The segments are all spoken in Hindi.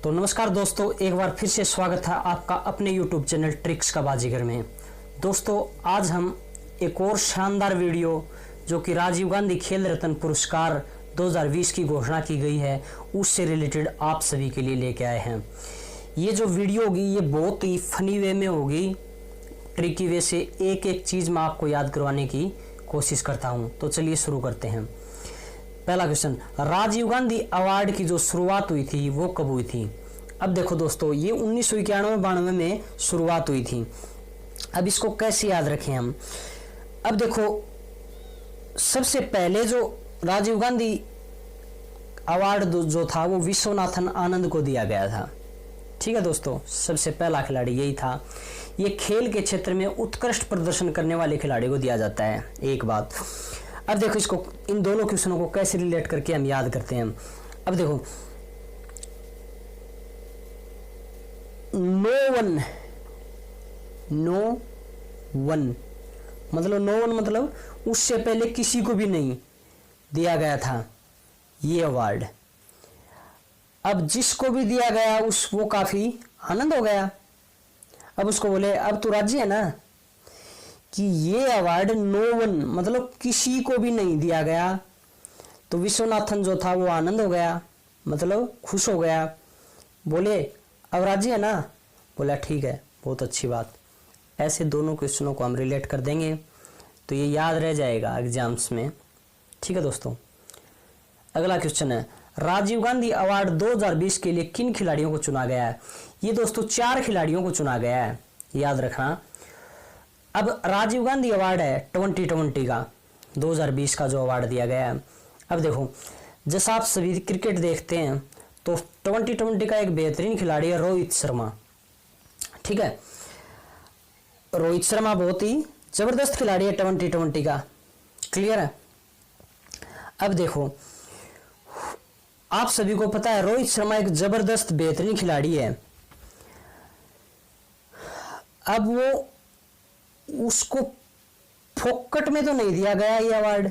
तो नमस्कार दोस्तों, एक बार फिर से स्वागत है आपका अपने YouTube चैनल ट्रिक्स का बाजीगर में। दोस्तों, आज हम एक और शानदार वीडियो जो कि राजीव गांधी खेल रत्न पुरस्कार 2020 की घोषणा की गई है उससे रिलेटेड आप सभी के लिए लेके आए हैं। ये जो वीडियो होगी ये बहुत ही फनी वे में होगी, ट्रिकी वे से एक एक चीज़ मैं आपको याद करवाने की कोशिश करता हूँ। तो चलिए शुरू करते हैं। पहला क्वेश्चन, राजीव गांधी अवार्ड की जो शुरुआत हुई थी वो कब हुई थी? अब देखो दोस्तों, ये 1991-92 में शुरुआत हुई थी। अब इसको कैसे याद रखें हम? अब देखो, सबसे पहले जो राजीव गांधी अवार्ड जो था वो विश्वनाथन आनंद को दिया गया था। ठीक है दोस्तों, सबसे पहला खिलाड़ी यही था। ये खेल के क्षेत्र में उत्कृष्ट प्रदर्शन करने वाले खिलाड़ी को दिया जाता है। एक बात। अब देखो, इसको इन दोनों क्वेश्चनों को कैसे रिलेट करके हम याद करते हैं। अब देखो, नो वन मतलब उससे पहले किसी को भी नहीं दिया गया था ये अवार्ड। अब जिसको भी दिया गया वो काफी आनंद हो गया। अब उसको बोले, अब तू राजी है ना कि ये अवार्ड नो वन मतलब किसी को भी नहीं दिया गया। तो विश्वनाथन जो था वो आनंद हो गया, मतलब खुश हो गया। बोले, अब राजी है ना? बोला ठीक है, बहुत अच्छी बात। ऐसे दोनों क्वेश्चनों को हम रिलेट कर देंगे तो ये याद रह जाएगा एग्जाम्स में। ठीक है दोस्तों, अगला क्वेश्चन है, राजीव गांधी अवार्ड 2020 के लिए किन खिलाड़ियों को चुना गया है? ये दोस्तों 4 खिलाड़ियों को चुना गया है, याद रखना। अब राजीव गांधी अवार्ड है 2020 का, 2020 का जो अवार्ड दिया गया है। अब देखो, जैसा आप सभी क्रिकेट देखते हैं तो 2020 का एक बेहतरीन खिलाड़ी है रोहित शर्मा। ठीक है, रोहित शर्मा बहुत ही जबरदस्त खिलाड़ी है 2020 का। क्लियर है? अब देखो, आप सभी को पता है रोहित शर्मा एक जबरदस्त बेहतरीन खिलाड़ी है। अब वो उसको फोकट में तो नहीं दिया गया ये अवार्ड।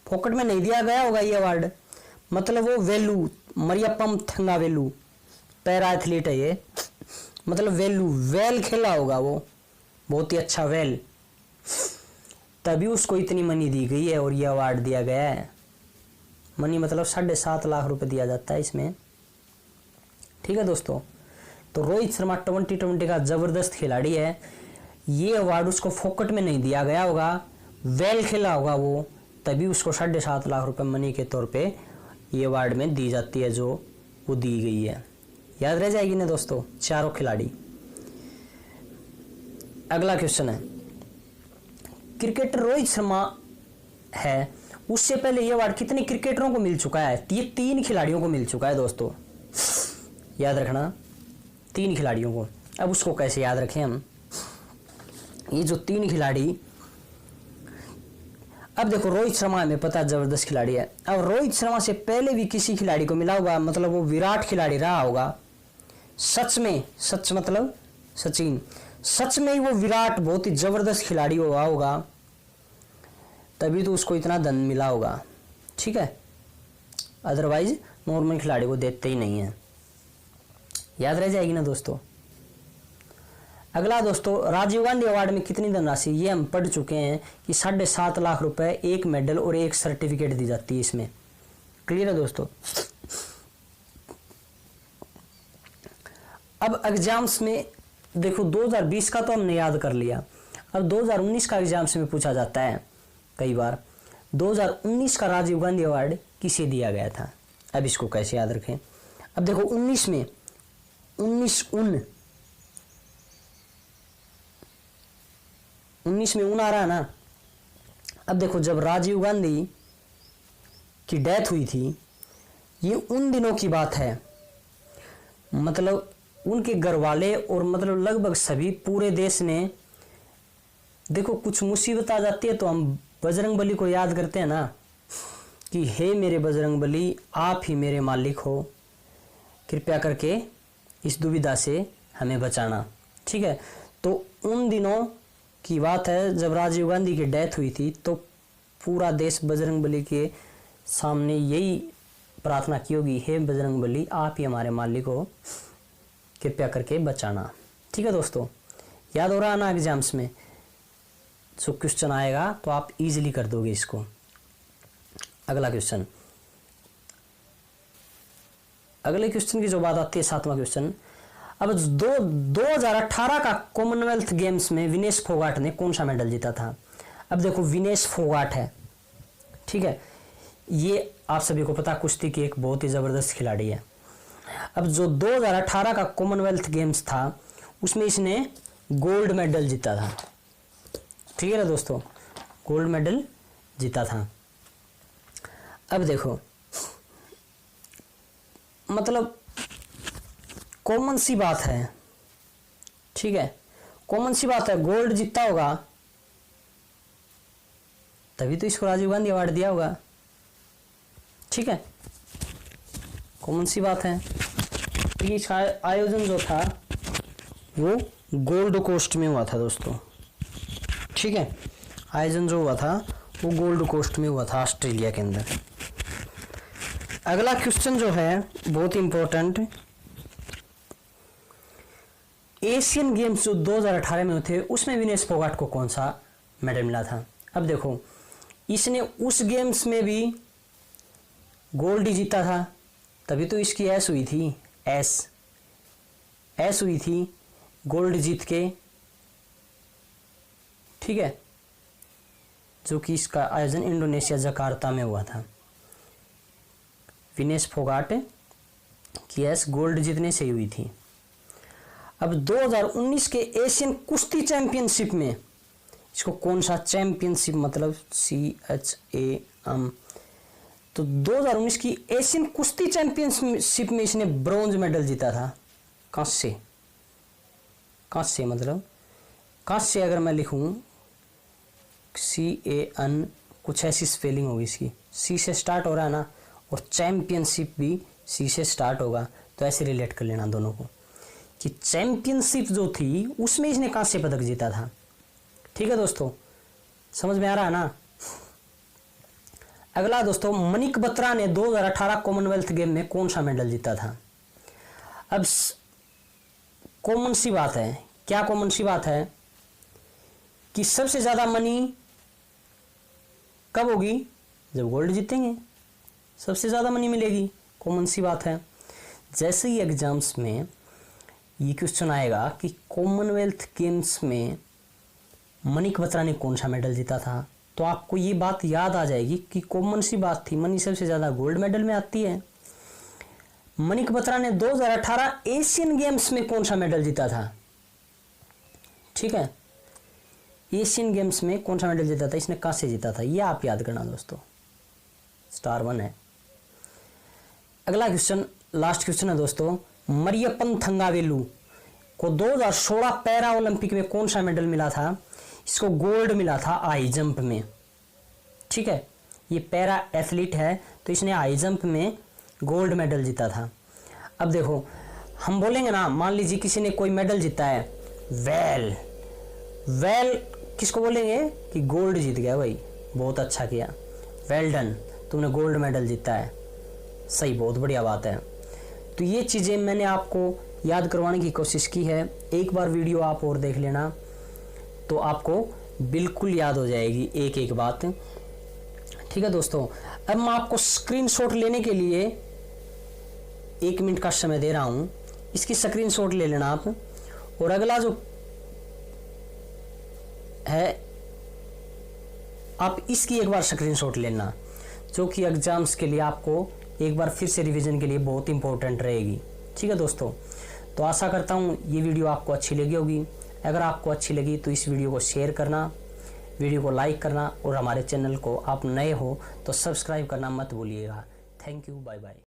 फोकट में नहीं दिया गया होगा ये अवार्ड। मतलब वो वेलू मरियप्पम थंगावेलू पैरा एथलीट है ये, मतलब वेल खेला होगा वो, बहुत ही अच्छा वेल, तभी उसको इतनी मनी दी गई है और ये अवार्ड दिया गया है। मनी मतलब 7.5 लाख रुपए दिया जाता है इसमें। ठीक है दोस्तों, तो रोहित शर्मा 2020 का जबरदस्त खिलाड़ी है। ये अवार्ड उसको फोकट में नहीं दिया गया होगा, वेल खेला होगा वो, तभी उसको 7.5 लाख रुपए मनी के तौर पे ये अवार्ड में दी जाती है जो वो दी गई है। याद रह जाएगी ना दोस्तों, चारों खिलाड़ी। अगला क्वेश्चन है, क्रिकेटर रोहित शर्मा है, उससे पहले ये अवार्ड कितने क्रिकेटरों को मिल चुका है? ये 3 खिलाड़ियों को मिल चुका है दोस्तों, याद रखना, 3 खिलाड़ियों को। अब उसको कैसे याद रखें हम? ये जो 3 खिलाड़ी, अब देखो रोहित शर्मा हमें पता है जबरदस्त खिलाड़ी है। अब रोहित शर्मा से पहले भी किसी खिलाड़ी को मिला होगा, मतलब वो विराट खिलाड़ी रहा होगा। सच मतलब सचिन, सच में ही वो विराट बहुत ही जबरदस्त खिलाड़ी हुआ होगा, तभी तो उसको इतना धन मिला होगा। ठीक है, अदरवाइज नॉर्मल खिलाड़ी को देते ही नहीं है। याद रह जाएगी ना दोस्तों। अगला दोस्तों, राजीव गांधी अवार्ड में कितनी धनराशि? ये हम पढ़ चुके हैं कि 7.5 लाख रुपए, 1 मेडल और 1 सर्टिफिकेट दी जाती है इसमें। क्लियर है दोस्तों? अब एग्जाम्स में देखो, 2020 का तो हमने याद कर लिया। अब 2019 का एग्जाम्स में पूछा जाता है कई बार, 2019 का राजीव गांधी अवार्ड किसे दिया गया था? अब इसको कैसे याद रखें? अब देखो, 19 में ऊन आ रहा है ना। अब देखो, जब राजीव गांधी की डेथ हुई थी, ये उन दिनों की बात है। मतलब उनके घर वाले और मतलब लगभग सभी पूरे देश ने, देखो कुछ मुसीबत आ जाती है तो हम बजरंग बली को याद करते हैं ना कि हे मेरे बजरंग बली, आप ही मेरे मालिक हो, कृपया करके इस दुविधा से हमें बचाना। ठीक है, तो उन दिनों की बात है जब राजीव गांधी की डेथ हुई थी, तो पूरा देश बजरंग बली के सामने यही प्रार्थना की होगी, हे बजरंगबली आप ही हमारे मालिक को कृपया करके बचाना। ठीक है दोस्तों, याद हो रहा है ना एग्जाम्स में जो क्वेश्चन आएगा तो आप इजीली कर दोगे इसको। अगले क्वेश्चन की जो बात आती है 7वां क्वेश्चन। अब 2018 का कॉमनवेल्थ गेम्स में विनेश फोगाट ने कौन सा मेडल जीता था। अब देखो विनेश फोगाट है, ठीक है, ये आप सभी को पता कुश्ती की एक बहुत ही जबरदस्त खिलाड़ी है। अब जो 2018 का कॉमनवेल्थ गेम्स था उसमें इसने गोल्ड मेडल जीता था। ठीक है ना दोस्तों, गोल्ड मेडल जीता था। अब देखो मतलब कॉमन सी बात है, ठीक है, कॉमन सी बात है, गोल्ड जीता होगा तभी तो इसको राजीव गांधी अवार्ड दिया होगा। ठीक है, कॉमन सी बात है। इसका आयोजन जो था वो गोल्ड कोस्ट में हुआ था दोस्तों। ठीक है, आयोजन जो हुआ था वो गोल्ड कोस्ट में हुआ था, ऑस्ट्रेलिया के अंदर। अगला क्वेश्चन जो है बहुत इंपॉर्टेंट, एशियन गेम्स जो 2018 में हुए थे उसमें विनेश फोगाट को कौन सा मेडल मिला था। अब देखो इसने उस गेम्स में भी गोल्ड ही जीता था, तभी तो इसकी ऐस हुई थी, ऐस हुई थी गोल्ड जीत के। ठीक है, जो कि इसका आयोजन इंडोनेशिया जकार्ता में हुआ था। विनेश फोगाट की ऐस गोल्ड जीतने से हुई थी। अब 2019 के एशियन कुश्ती चैंपियनशिप में इसको कौन सा चैंपियनशिप मतलब CHAM, तो 2019 की एशियन कुश्ती चैंपियनशिप में इसने ब्रॉन्ज मेडल जीता था। कांस्य मतलब कांस्य अगर मैं लिखूं CAN कुछ ऐसी स्पेलिंग होगी इसकी, C से स्टार्ट हो रहा है ना, और चैंपियनशिप भी C से स्टार्ट होगा, तो ऐसे रिलेट कर लेना दोनों को कि चैंपियनशिप जो थी उसमें इसने कांस्य पदक जीता था। ठीक है दोस्तों, समझ में आ रहा है ना। अगला दोस्तों, मनिक बत्रा ने 2018 कॉमनवेल्थ गेम में कौन सा मेडल जीता था। अब कॉमन सी बात है, क्या कॉमन सी बात है कि सबसे ज्यादा मनी कब होगी, जब गोल्ड जीतेंगे, सबसे ज्यादा मनी मिलेगी, कॉमन सी बात है। जैसे ही एग्जाम्स में ये क्वेश्चन आएगा कि कॉमनवेल्थ गेम्स में मनिक बत्रा ने कौन सा मेडल जीता था, तो आपको ये बात याद आ जाएगी कि कॉमन सी बात थी, मनी सबसे ज्यादा गोल्ड मेडल में आती है। मनिक बत्रा ने 2018 एशियन गेम्स में कौन सा मेडल जीता था। ठीक है, एशियन गेम्स में कौन सा मेडल जीता था, इसने कांस्य जीता था, ये आप याद करना दोस्तों, स्टार 1 है। अगला क्वेश्चन, लास्ट क्वेश्चन है दोस्तों, मरियप्पन थंगावेलु को 2016 पैरा ओलंपिक में कौन सा मेडल मिला था। इसको गोल्ड मिला था हाई जंप में। ठीक है, ये पैरा एथलीट है तो इसने हाई जंप में गोल्ड मेडल जीता था। अब देखो हम बोलेंगे ना, मान लीजिए किसी ने कोई मेडल जीता है, वेल किसको बोलेंगे कि गोल्ड जीत गया भाई, बहुत अच्छा किया, वेल डन, तुमने गोल्ड मेडल जीता है, सही, बहुत बढ़िया बात है। तो ये चीज़ें मैंने आपको याद करवाने की कोशिश की है, एक बार वीडियो आप और देख लेना तो आपको बिल्कुल याद हो जाएगी एक एक बात। ठीक है दोस्तों, अब मैं आपको स्क्रीनशॉट लेने के लिए 1 मिनट का समय दे रहा हूं, इसकी स्क्रीनशॉट ले लेना आप। और अगला जो है आप इसकी एक बार स्क्रीनशॉट लेना, जो कि एग्जाम्स के लिए आपको एक बार फिर से रिवीजन के लिए बहुत इंपॉर्टेंट रहेगी। ठीक है दोस्तों, तो आशा करता हूँ ये वीडियो आपको अच्छी लगी होगी। अगर आपको अच्छी लगी तो इस वीडियो को शेयर करना, वीडियो को लाइक करना, और हमारे चैनल को आप नए हो तो सब्सक्राइब करना मत भूलिएगा। Thank you, bye bye.